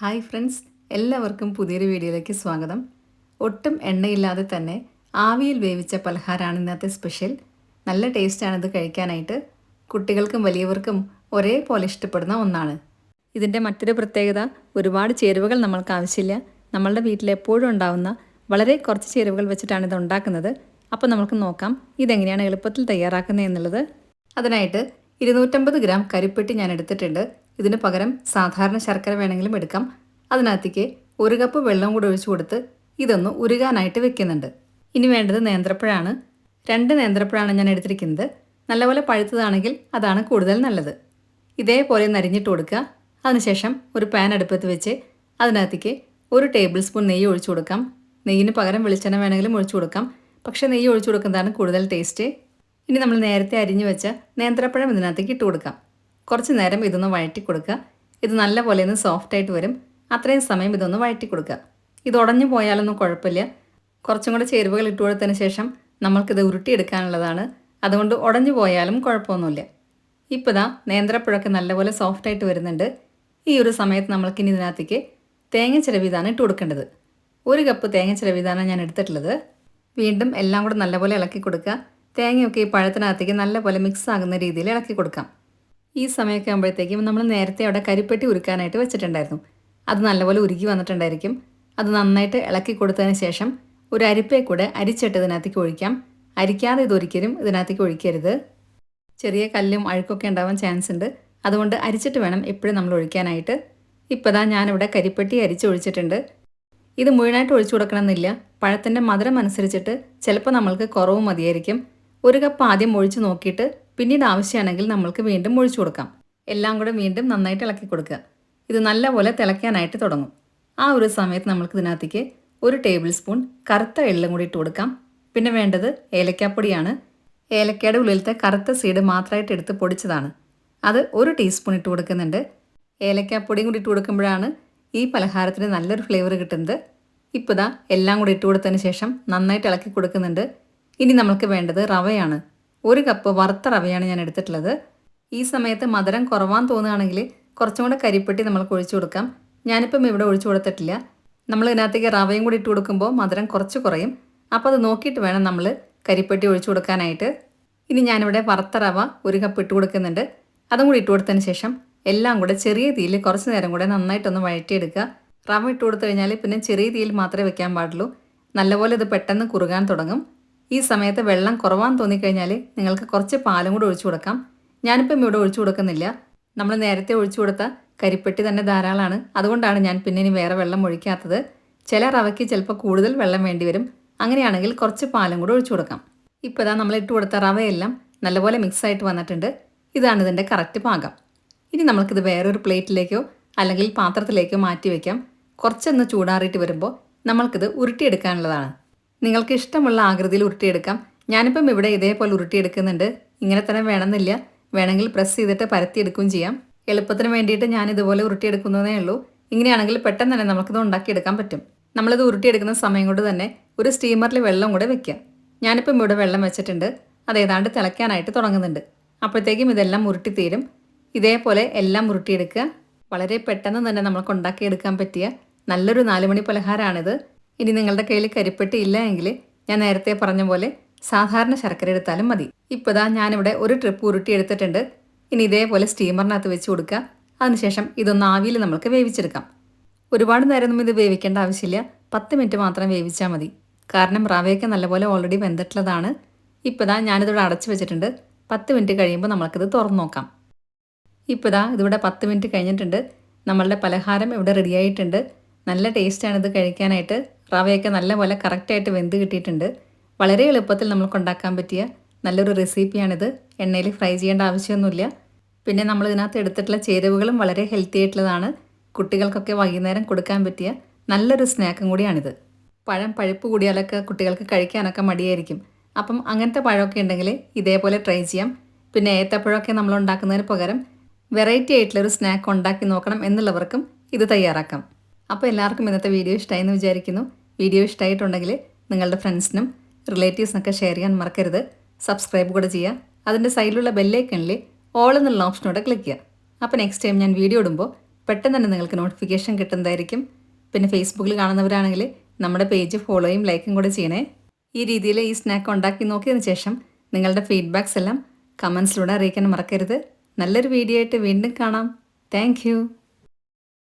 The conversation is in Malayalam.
ഹായ് ഫ്രണ്ട്സ്, എല്ലാവർക്കും പുതിയൊരു വീഡിയോയിലേക്ക് സ്വാഗതം. ഒട്ടും എണ്ണയില്ലാതെ തന്നെ ആവിയിൽ വേവിച്ച പലഹാരമാണ് ഇന്നത്തെ സ്പെഷ്യൽ. നല്ല ടേസ്റ്റാണിത് കഴിക്കാനായിട്ട്. കുട്ടികൾക്കും വലിയവർക്കും ഒരേപോലെ ഇഷ്ടപ്പെടുന്ന ഒന്നാണ്. ഇതിൻ്റെ മറ്റൊരു പ്രത്യേകത, ഒരുപാട് ചേരുവകൾ നമ്മൾക്ക് ആവശ്യമില്ല. നമ്മളുടെ വീട്ടിൽ എപ്പോഴും ഉണ്ടാവുന്ന വളരെ കുറച്ച് ചേരുവകൾ വെച്ചിട്ടാണ് ഇത് ഉണ്ടാക്കുന്നത്. അപ്പോൾ നമുക്ക് നോക്കാം ഇതെങ്ങനെയാണ് എളുപ്പത്തിൽ തയ്യാറാക്കുന്നത് എന്നുള്ളത്. അതിനായിട്ട് 250 ഗ്രാം കരിപ്പെട്ടി ഞാൻ എടുത്തിട്ടുണ്ട്. ഇതിന് പകരം സാധാരണ ശർക്കര വേണമെങ്കിലും എടുക്കാം. അതിനകത്തേക്ക് 1 കപ്പ് വെള്ളം കൂടി ഒഴിച്ചു കൊടുത്ത് ഇതൊന്ന് ഉരുകാനായിട്ട് വെക്കുന്നുണ്ട്. ഇനി വേണ്ടത് നേന്ത്രപ്പഴമാണ്. 2 നേന്ത്രപ്പഴമാണ് ഞാൻ എടുത്തിരിക്കുന്നത്. നല്ലപോലെ പഴുത്തതാണെങ്കിൽ അതാണ് കൂടുതൽ നല്ലത്. ഇതേപോലെ നരിഞ്ഞിട്ട് കൊടുക്കുക. അതിനുശേഷം ഒരു പാൻ അടുപ്പത്ത് വെച്ച് അതിനകത്തേക്ക് 1 ടേബിൾ സ്പൂൺ നെയ്യ് ഒഴിച്ചു കൊടുക്കാം. നെയ്യിന് പകരം വെളിച്ചെണ്ണ വേണമെങ്കിലും ഒഴിച്ചു കൊടുക്കാം. പക്ഷേ നെയ്യ് ഒഴിച്ചു കൊടുക്കുന്നതാണ് കൂടുതൽ ടേസ്റ്റ്. ഇനി നമ്മൾ നേരത്തെ അരിഞ്ഞു വെച്ച നേന്ത്രപ്പഴം ഇതിനകത്തേക്ക് ഇട്ട് കൊടുക്കാം. കുറച്ച് നേരം ഇതൊന്ന് വഴറ്റി കൊടുക്കുക. ഇത് നല്ലപോലെ ഒന്ന് സോഫ്റ്റായിട്ട് വരും. അത്രയും സമയം ഇതൊന്ന് വഴറ്റി കൊടുക്കുക. ഇത് ഉടഞ്ഞു പോയാലൊന്നും കുഴപ്പമില്ല. കുറച്ചും കൂടെ ചേരുവകൾ ഇട്ട് കൊടുത്തതിന് ശേഷം നമ്മൾക്കിത് ഉരുട്ടിയെടുക്കാനുള്ളതാണ്. അതുകൊണ്ട് ഉടഞ്ഞു പോയാലും കുഴപ്പമൊന്നുമില്ല. ഇപ്പോൾ ഇതാ നേന്ത്രപ്പഴമൊക്കെ നല്ലപോലെ സോഫ്റ്റായിട്ട് വരുന്നുണ്ട്. ഈ ഒരു സമയത്ത് നമ്മൾക്കിനി ഇതിനകത്തേക്ക് തേങ്ങ ചിരവിതാണ് ഇട്ട് കൊടുക്കേണ്ടത്. 1 കപ്പ് തേങ്ങ ചിരവിതാണ് ഞാൻ എടുത്തിട്ടുള്ളത്. വീണ്ടും എല്ലാം കൂടെ നല്ലപോലെ ഇളക്കി കൊടുക്കുക. തേങ്ങയൊക്കെ ഈ പഴത്തിനകത്തേക്ക് നല്ലപോലെ മിക്സ് ആകുന്ന രീതിയിൽ ഇളക്കി കൊടുക്കാം. ഈ സമയമൊക്കെ ആകുമ്പോഴത്തേക്കും നമ്മൾ നേരത്തെ അവിടെ കരിപ്പെട്ടി ഉരുക്കാനായിട്ട് വെച്ചിട്ടുണ്ടായിരുന്നു. അത് നല്ലപോലെ ഉരുക്കി വന്നിട്ടുണ്ടായിരിക്കും. അത് നന്നായിട്ട് ഇളക്കി കൊടുത്തതിന് ശേഷം ഒരു അരിപ്പയെ കൂടെ അരിച്ചിട്ട് ഇതിനകത്തേക്ക് ഒഴിക്കാം. അരിക്കാതെ ഇതൊരിക്കലും ഇതിനകത്തേക്ക് ഒഴിക്കരുത്. ചെറിയ കല്ലും അഴുക്കൊക്കെ ഉണ്ടാവാൻ ചാൻസ് ഉണ്ട്. അതുകൊണ്ട് അരിച്ചിട്ട് വേണം എപ്പോഴും നമ്മൾ ഒഴിക്കാനായിട്ട്. ഇപ്പോൾ ദാ ഞാനിവിടെ കരിപ്പെട്ടി അരിച്ചൊഴിച്ചിട്ടുണ്ട്. ഇത് മുഴുവനായിട്ട് ഒഴിച്ചു കൊടുക്കണമെന്നില്ല. പഴത്തിൻ്റെ മധുരം അനുസരിച്ചിട്ട് ചിലപ്പോൾ നമ്മൾക്ക് കുറവ് മതിയായിരിക്കും. 1 കപ്പ് ആദ്യം ഒഴിച്ച് നോക്കിയിട്ട് പിന്നീട് ആവശ്യമാണെങ്കിൽ നമ്മൾക്ക് വീണ്ടും ഒഴിച്ചു കൊടുക്കാം. എല്ലാം കൂടെ വീണ്ടും നന്നായിട്ട് ഇളക്കി കൊടുക്കുക. ഇത് നല്ലപോലെ തിളയ്ക്കാനായിട്ട് തുടങ്ങും. ആ ഒരു സമയത്ത് നമ്മൾക്ക് ഇതിനകത്തേക്ക് 1 ടേബിൾ സ്പൂൺ കറുത്ത എള്ളും കൂടി ഇട്ട് കൊടുക്കാം. പിന്നെ വേണ്ടത് ഏലക്കാപ്പൊടിയാണ്. ഏലക്കയുടെ ഉള്ളിലത്തെ കറുത്ത സീഡ് മാത്രമായിട്ട് എടുത്ത് പൊടിച്ചതാണ്. അത് 1 ടീസ്പൂൺ ഇട്ട് കൊടുക്കുന്നുണ്ട്. ഏലക്കാപ്പൊടിയും കൂടി ഇട്ട് കൊടുക്കുമ്പോഴാണ് ഈ പലഹാരത്തിന് നല്ലൊരു ഫ്ലേവർ കിട്ടുന്നത്. ഇപ്പോൾ ഇതാ എല്ലാം കൂടി ഇട്ട് കൊടുത്തതിന് ശേഷം നന്നായിട്ട് ഇളക്കി കൊടുക്കുന്നുണ്ട്. ഇനി നമുക്ക് വേണ്ടത് റവയാണ്. 1 കപ്പ് വറുത്ത റവയാണ് ഞാൻ എടുത്തിട്ടുള്ളത്. ഈ സമയത്ത് മധുരം കുറവാൻ തോന്നുകയാണെങ്കിൽ കുറച്ചും കൂടെ കരിപ്പെട്ടി നമ്മൾക്ക് ഒഴിച്ചു കൊടുക്കാം. ഞാനിപ്പം ഇവിടെ ഒഴിച്ചു കൊടുത്തിട്ടില്ല. നമ്മൾ ഇതിനകത്തേക്ക് റവയും കൂടി ഇട്ട് കൊടുക്കുമ്പോൾ മധുരം കുറച്ച് കുറയും. അപ്പോൾ അത് നോക്കിയിട്ട് വേണം നമ്മൾ കരിപ്പെട്ടി ഒഴിച്ചു കൊടുക്കാനായിട്ട്. ഇനി ഞാനിവിടെ വറുത്ത റവ 1 കപ്പ് ഇട്ട് കൊടുക്കുന്നുണ്ട്. അതും കൂടി ഇട്ട് കൊടുത്തതിന് ശേഷം എല്ലാം കൂടെ ചെറിയ തീയിൽ കുറച്ച് നേരം കൂടെ നന്നായിട്ടൊന്ന് വഴറ്റിയെടുക്കുക. റവ ഇട്ട് കൊടുത്തു കഴിഞ്ഞാൽ പിന്നെ ചെറിയ തീയിൽ മാത്രമേ വെക്കാൻ പാടുള്ളൂ. നല്ലപോലെ ഇത് പെട്ടെന്ന് കുറുകാൻ തുടങ്ങും. ഈ സമയത്ത് വെള്ളം കുറവാൻ തോന്നിക്കഴിഞ്ഞാൽ നിങ്ങൾക്ക് കുറച്ച് പാലും കൂടെ ഒഴിച്ചു കൊടുക്കാം. ഞാനിപ്പം ഇവിടെ ഒഴിച്ചു കൊടുക്കുന്നില്ല. നമ്മൾ നേരത്തെ ഒഴിച്ചു കൊടുത്ത കരിപ്പെട്ടി തന്നെ ധാരാളമാണ്. അതുകൊണ്ടാണ് ഞാൻ പിന്നെ ഇനി വേറെ വെള്ളം ഒഴിക്കാത്തത്. ചില റവയ്ക്ക് ചിലപ്പോൾ കൂടുതൽ വെള്ളം വേണ്ടി വരും. അങ്ങനെയാണെങ്കിൽ കുറച്ച് പാലും കൂടെ ഒഴിച്ചു കൊടുക്കാം. ഇപ്പോൾ ഇതാ നമ്മൾ ഇട്ട് കൊടുത്ത റവയെല്ലാം നല്ലപോലെ മിക്സായിട്ട് വന്നിട്ടുണ്ട്. ഇതാണ് ഇതിൻ്റെ കറക്റ്റ് പാകം. ഇനി നമുക്കിത് വേറൊരു പ്ലേറ്റിലേക്കോ അല്ലെങ്കിൽ പാത്രത്തിലേക്കോ മാറ്റി വയ്ക്കാം. കുറച്ചൊന്ന് ചൂടാറിയിട്ട് വരുമ്പോൾ നമ്മൾക്കിത് ഉരുട്ടിയെടുക്കാനുള്ളതാണ്. നിങ്ങൾക്ക് ഇഷ്ടമുള്ള ആകൃതിയിൽ ഉരുട്ടിയെടുക്കാം. ഞാനിപ്പം ഇവിടെ ഇതേപോലെ ഉരുട്ടിയെടുക്കുന്നുണ്ട്. ഇങ്ങനെ തന്നെ വേണമെന്നില്ല. വേണമെങ്കിൽ പ്രസ് ചെയ്തിട്ട് പരത്തിയെടുക്കുകയും ചെയ്യാം. എളുപ്പത്തിന് വേണ്ടിയിട്ട് ഞാൻ ഇതുപോലെ ഉരുട്ടിയെടുക്കുന്നതേ ഉള്ളൂ. ഇങ്ങനെയാണെങ്കിൽ പെട്ടെന്ന് തന്നെ നമുക്കിത് ഉണ്ടാക്കിയെടുക്കാൻ പറ്റും. നമ്മളിത് ഉരുട്ടിയെടുക്കുന്ന സമയം കൊണ്ട് തന്നെ ഒരു സ്റ്റീമറിൽ വെള്ളം കൂടെ വെക്കുക. ഞാനിപ്പം ഇവിടെ വെള്ളം വെച്ചിട്ടുണ്ട്. അത് ഏതാണ്ട് തിളയ്ക്കാനായിട്ട് തുടങ്ങുന്നുണ്ട്. അപ്പോഴത്തേക്കും ഇതെല്ലാം ഉരുട്ടിത്തീരും. ഇതേപോലെ എല്ലാം ഉരുട്ടിയെടുക്കുക. വളരെ പെട്ടെന്ന് തന്നെ നമുക്ക് ഉണ്ടാക്കിയെടുക്കാൻ പറ്റിയ നല്ലൊരു 4 മണി പലഹാരമാണിത്. ഇനി നിങ്ങളുടെ കയ്യിൽ കരിപ്പെട്ടി ഇല്ല എങ്കിൽ ഞാൻ നേരത്തെ പറഞ്ഞ പോലെ സാധാരണ ശർക്കര എടുത്താലും മതി. ഇപ്പോൾ ദാ ഞാനിവിടെ ഒരു ട്രിപ്പ് ഉരുട്ടി എടുത്തിട്ടുണ്ട്. ഇനി ഇതേപോലെ സ്റ്റീമറിനകത്ത് വെച്ച് കൊടുക്കുക. അതിനുശേഷം ഇതൊന്ന് ആവിയിൽ നമുക്ക് വേവിച്ചെടുക്കാം. ഒരുപാട് നേരമൊന്നും ഇത് വേവിക്കേണ്ട ആവശ്യമില്ല. 10 മിനിറ്റ് മാത്രം വേവിച്ചാൽ മതി. കാരണം റവയൊക്കെ നല്ലപോലെ ഓൾറെഡി വെന്തിട്ടുള്ളതാണ്. ഇപ്പോൾ ദാ ഞാനിതിവിടെ അടച്ചു വെച്ചിട്ടുണ്ട്. 10 മിനിറ്റ് കഴിയുമ്പോൾ നമുക്കിത് തുറന്നു നോക്കാം. ഇപ്പോൾ ദാ ഇതിവിടെ 10 മിനിറ്റ് കഴിഞ്ഞിട്ടുണ്ട്. നമ്മളുടെ പലഹാരം ഇവിടെ റെഡിയായിട്ടുണ്ട്. നല്ല ടേസ്റ്റാണ് ഇത് കഴിക്കാനായിട്ട്. റവയൊക്കെ നല്ലപോലെ കറക്റ്റായിട്ട് വെന്ത് കിട്ടിയിട്ടുണ്ട്. വളരെ എളുപ്പത്തിൽ നമുക്ക് ഉണ്ടാക്കാൻ പറ്റിയ നല്ലൊരു റെസിപ്പിയാണിത്. എണ്ണയിൽ ഫ്രൈ ചെയ്യേണ്ട ആവശ്യമൊന്നുമില്ല. പിന്നെ നമ്മൾ ഇതിനകത്ത് എടുത്തിട്ടുള്ള ചേരുവകളും വളരെ ഹെൽത്തി ആയിട്ടുള്ളതാണ്. കുട്ടികൾക്കൊക്കെ വൈകുന്നേരം കൊടുക്കാൻ പറ്റിയ നല്ലൊരു സ്നാക്കും കൂടിയാണിത്. പഴം പഴുപ്പ് കൂടിയാലൊക്കെ കുട്ടികൾക്ക് കഴിക്കാനൊക്കെ മടിയായിരിക്കും. അപ്പം അങ്ങനത്തെ പഴമൊക്കെ ഉണ്ടെങ്കിൽ ഇതേപോലെ ട്രൈ ചെയ്യാം. പിന്നെ ഏത്തപ്പഴമൊക്കെ നമ്മൾ ഉണ്ടാക്കുന്നതിന് പകരം വെറൈറ്റി ആയിട്ടുള്ളൊരു സ്നാക്ക് ഉണ്ടാക്കി നോക്കണം എന്നുള്ളവർക്കും ഇത് തയ്യാറാക്കാം. അപ്പോൾ എല്ലാവർക്കും ഇന്നത്തെ വീഡിയോ ഇഷ്ടമായി എന്ന് വിചാരിക്കുന്നു. വീഡിയോ ഇഷ്ടമായിട്ടുണ്ടെങ്കിൽ നിങ്ങളുടെ ഫ്രണ്ട്സിനും റിലേറ്റീവ്സിനൊക്കെ ഷെയർ ചെയ്യാൻ മറക്കരുത്. സബ്സ്ക്രൈബ് കൂടെ ചെയ്യുക. അതിൻ്റെ സൈഡിലുള്ള ബെല്ലൈക്കണിൽ ഓൾ എന്നുള്ള ഓപ്ഷനോടെ ക്ലിക്ക് ചെയ്യുക. അപ്പോൾ നെക്സ്റ്റ് ടൈം ഞാൻ വീഡിയോ ഇടുമ്പോൾ പെട്ടെന്ന് തന്നെ നിങ്ങൾക്ക് നോട്ടിഫിക്കേഷൻ കിട്ടുന്നതായിരിക്കും. പിന്നെ ഫേസ്ബുക്കിൽ കാണുന്നവരാണെങ്കിൽ നമ്മുടെ പേജ് ഫോളോയും ലൈക്കും കൂടെ ചെയ്യണേ. ഈ രീതിയിൽ ഈ സ്നാക്ക് ഉണ്ടാക്കി നോക്കിയതിന് ശേഷം നിങ്ങളുടെ ഫീഡ്ബാക്സ് എല്ലാം കമൻസിലൂടെ അറിയിക്കാൻ മറക്കരുത്. നല്ലൊരു വീഡിയോ ആയിട്ട് വീണ്ടും കാണാം. താങ്ക്